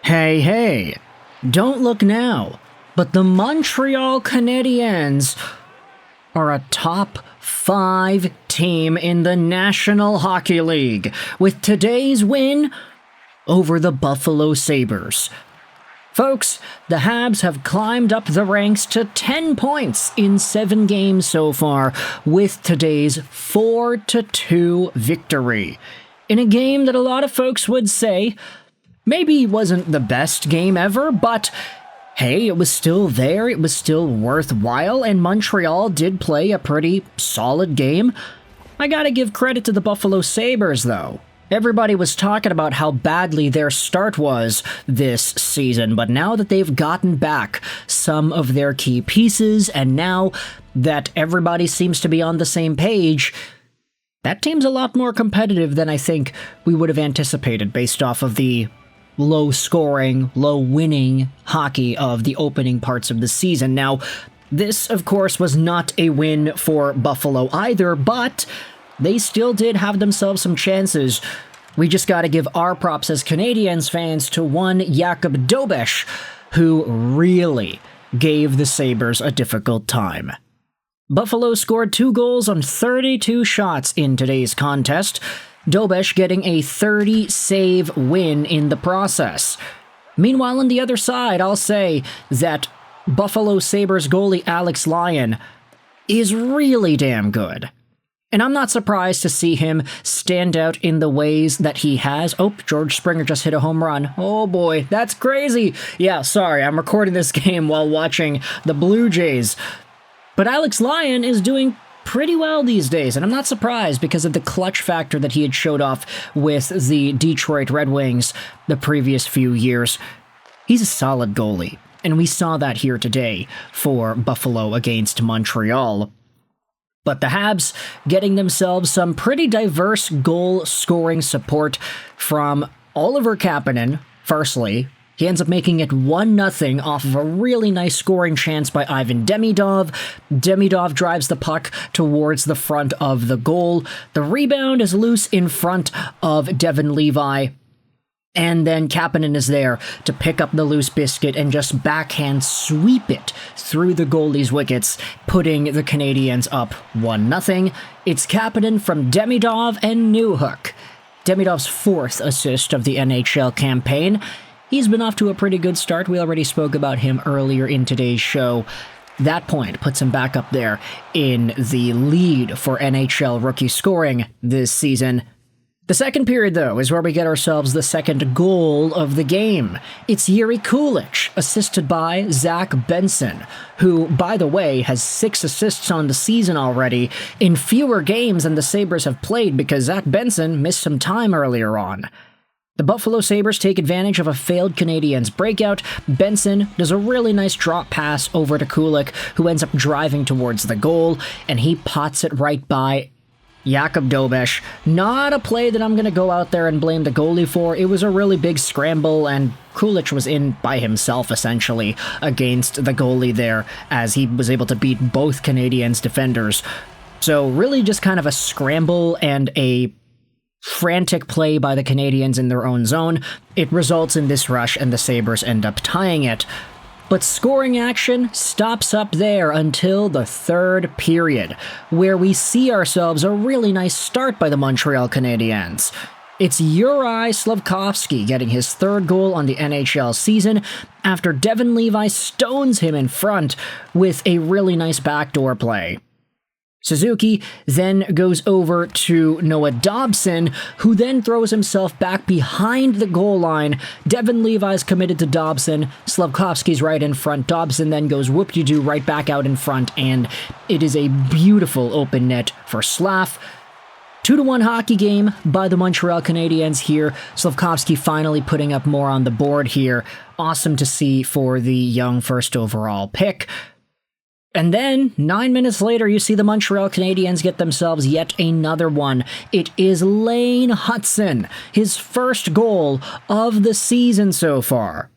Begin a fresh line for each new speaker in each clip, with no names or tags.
Hey, don't look now, but the Montreal Canadiens are a top 5 team in the National Hockey League with today's win over the Buffalo Sabres. Folks, the Habs have climbed up the ranks to 10 points in 7 games so far with today's 4-2 victory. In a game that a lot of folks would say maybe wasn't the best game ever, but hey, it was still there, it was still worthwhile, and Montreal did play a pretty solid game. I gotta give credit to the Buffalo Sabres, though. Everybody was talking about how badly their start was this season, but now that they've gotten back some of their key pieces, and now that everybody seems to be on the same page, that team's a lot more competitive than I think we would have anticipated based off of the low-scoring, low-winning hockey of the opening parts of the season. Now, this, of course, was not a win for Buffalo either, but they still did have themselves some chances. We just gotta give our props as Canadiens fans to one Jakub Dobes, who really gave the Sabres a difficult time. Buffalo scored 2 goals on 32 shots in today's contest, Dobes getting a 30-save win in the process. Meanwhile, on the other side, I'll say that Buffalo Sabres goalie Alex Lyon is really damn good. And I'm not surprised to see him stand out in the ways that he has. Oh, George Springer just hit a home run. Oh boy, that's crazy. Yeah, sorry, I'm recording this game while watching the Blue Jays. But Alex Lyon is doing pretty well these days, and I'm not surprised because of the clutch factor that he had showed off with the Detroit Red Wings the previous few years. He's a solid goalie, and we saw that here today for Buffalo against Montreal. But the Habs getting themselves some pretty diverse goal-scoring support from Oliver Kapanen, firstly. He ends up making it 1-0 off of a really nice scoring chance by Ivan Demidov. Demidov drives the puck towards the front of the goal. The rebound is loose in front of Devon Levi. And then Kapanen is there to pick up the loose biscuit and just backhand sweep it through the goalie's wickets, putting the Canadiens up 1-0. It's Kapanen from Demidov and Newhook. Demidov's 4th assist of the NHL campaign. He's been off to a pretty good start. We already spoke about him earlier in today's show. That point puts him back up there in the lead for NHL rookie scoring this season. The second period, though, is where we get ourselves the second goal of the game. It's Jiri Kulich, assisted by Zach Benson, who, by the way, has 6 assists on the season already in fewer games than the Sabres have played because Zach Benson missed some time earlier on. The Buffalo Sabres take advantage of a failed Canadiens breakout. Benson does a really nice drop pass over to Kulich, who ends up driving towards the goal, and he pots it right by Jakub Dobes. Not a play that I'm going to go out there and blame the goalie for. It was a really big scramble, and Kulich was in by himself, essentially, against the goalie there, as he was able to beat both Canadiens defenders. So really just kind of a scramble and a frantic play by the Canadiens in their own zone. It results in this rush, and the Sabres end up tying it. But scoring action stops up there until the third period, where we see ourselves a really nice start by the Montreal Canadiens. It's Juraj Slafkovsky getting his 3rd goal on the NHL season after Devon Levi stones him in front with a really nice backdoor play. Suzuki then goes over to Noah Dobson, who then throws himself back behind the goal line. Devon Levi's committed to Dobson. Slafkovsky's right in front. Dobson then goes whoop-de-doo right back out in front, and it is a beautiful open net for Slav. 2-1 hockey game by the Montreal Canadiens here. Slafkovsky finally putting up more on the board here. Awesome to see for the young first overall pick. And then, 9 minutes later, you see the Montreal Canadiens get themselves yet another one. It is Lane Hutson, his 1st goal of the season so far.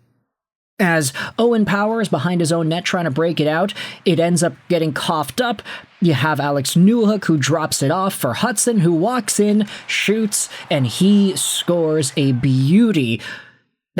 As Owen Power is behind his own net trying to break it out, it ends up getting coughed up. You have Alex Newhook, who drops it off for Hutson, who walks in, shoots, and he scores a beauty.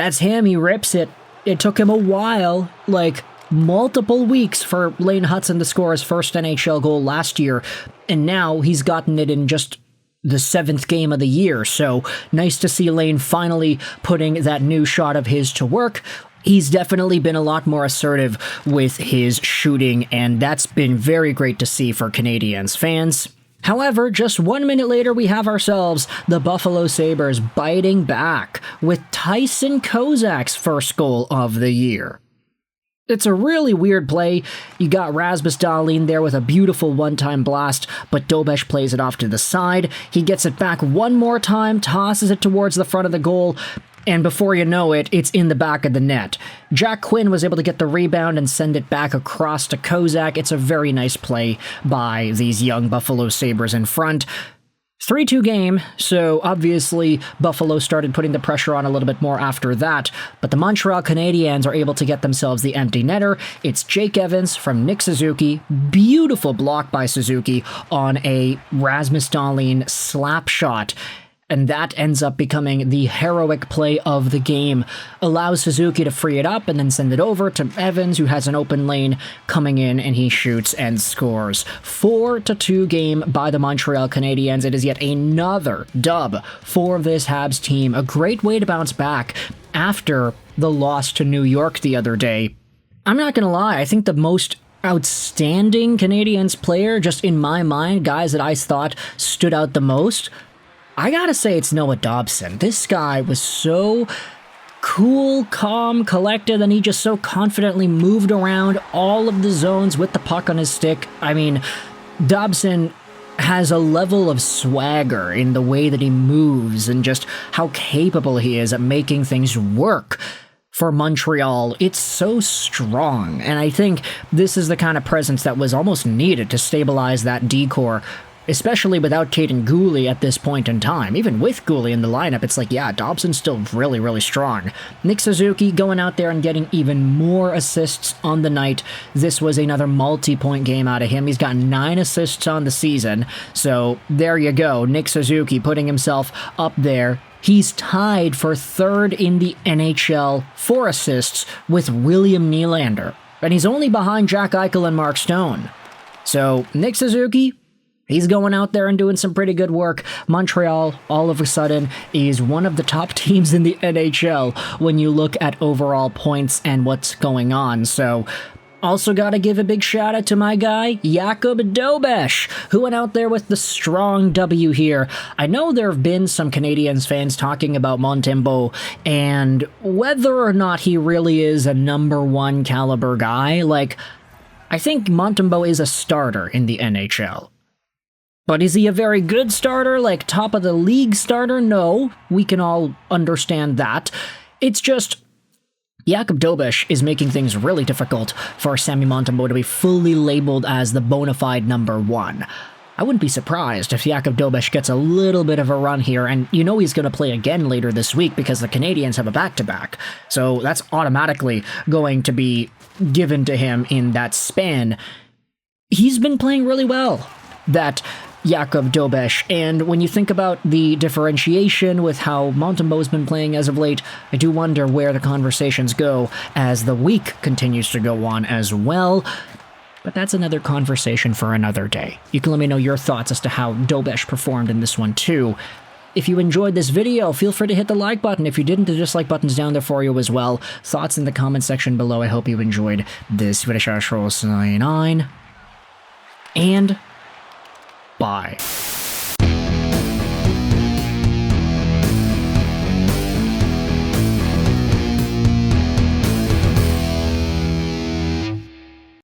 That's him, he rips it. It took him a while, like multiple weeks for Lane Hutson to score his first NHL goal last year, and now he's gotten it in just the 7th game of the year, so nice to see Lane finally putting that new shot of his to work. He's definitely been a lot more assertive with his shooting, and that's been very great to see for Canadiens fans. However, just 1 minute later, we have ourselves the Buffalo Sabres biting back with Tyson Kozak's first goal of the year. It's a really weird play. You got Rasmus Dahlin there with a beautiful one-time blast, but Dobes plays it off to the side. He gets it back one more time, tosses it towards the front of the goal, and before you know it, it's in the back of the net. Jack Quinn was able to get the rebound and send it back across to Kozak. It's a very nice play by these young Buffalo Sabres in front. 3-2 game, so obviously Buffalo started putting the pressure on a little bit more after that, but the Montreal Canadiens are able to get themselves the empty netter. It's Jake Evans from Nick Suzuki. Beautiful block by Suzuki on a Rasmus Dahlin slap shot. And that ends up becoming the heroic play of the game. Allows Suzuki to free it up and then send it over to Evans, who has an open lane coming in, and he shoots and scores. 4-2 game by the Montreal Canadiens. It is yet another dub for this Habs team. A great way to bounce back after the loss to New York the other day. I'm not going to lie, I think the most outstanding Canadiens player, just in my mind, guys that I thought stood out the most, I gotta say it's Noah Dobson. This guy was so cool, calm, collected, and he just so confidently moved around all of the zones with the puck on his stick. I mean, Dobson has a level of swagger in the way that he moves and just how capable he is at making things work. For Montreal, it's so strong, and I think this is the kind of presence that was almost needed to stabilize that D-core, especially without Caden Gooley at this point in time. Even with Gooley in the lineup, it's like, yeah, Dobson's still really, really strong. Nick Suzuki going out there and getting even more assists on the night. This was another multi-point game out of him. He's got 9 assists on the season, so there you go. Nick Suzuki putting himself up there. He's tied for 3rd in the NHL for assists with William Nylander, and he's only behind Jack Eichel and Mark Stone. So, Nick Suzuki, he's going out there and doing some pretty good work. Montreal, all of a sudden, is one of the top teams in the NHL when you look at overall points and what's going on. So, also got to give a big shout out to my guy, Jakub Dobes, who went out there with the strong W here. I know there have been some Canadiens fans talking about Montembeault and whether or not he really is a number 1 caliber guy. Like, I think Montembeault is a starter in the NHL. But is he a very good starter, like top of the league starter? No, we can all understand that. It's just Jakub Dobes is making things really difficult for Sammy Montembeault to be fully labeled as the bona fide number 1. I wouldn't be surprised if Jakub Dobes gets a little bit of a run here, and you know he's going to play again later this week because the Canadiens have a back-to-back, so that's automatically going to be given to him in that span. He's been playing really well, that Jakub Dobes, and when you think about the differentiation with how Montembeault's been playing as of late, I do wonder where the conversations go as the week continues to go on as well. But that's another conversation for another day. You can let me know your thoughts as to how Dobes performed in this one too. If you enjoyed this video, feel free to hit the like button. If you didn't, the dislike button's down there for you as well. Thoughts in the comment section below. I hope you enjoyed this video. And bye.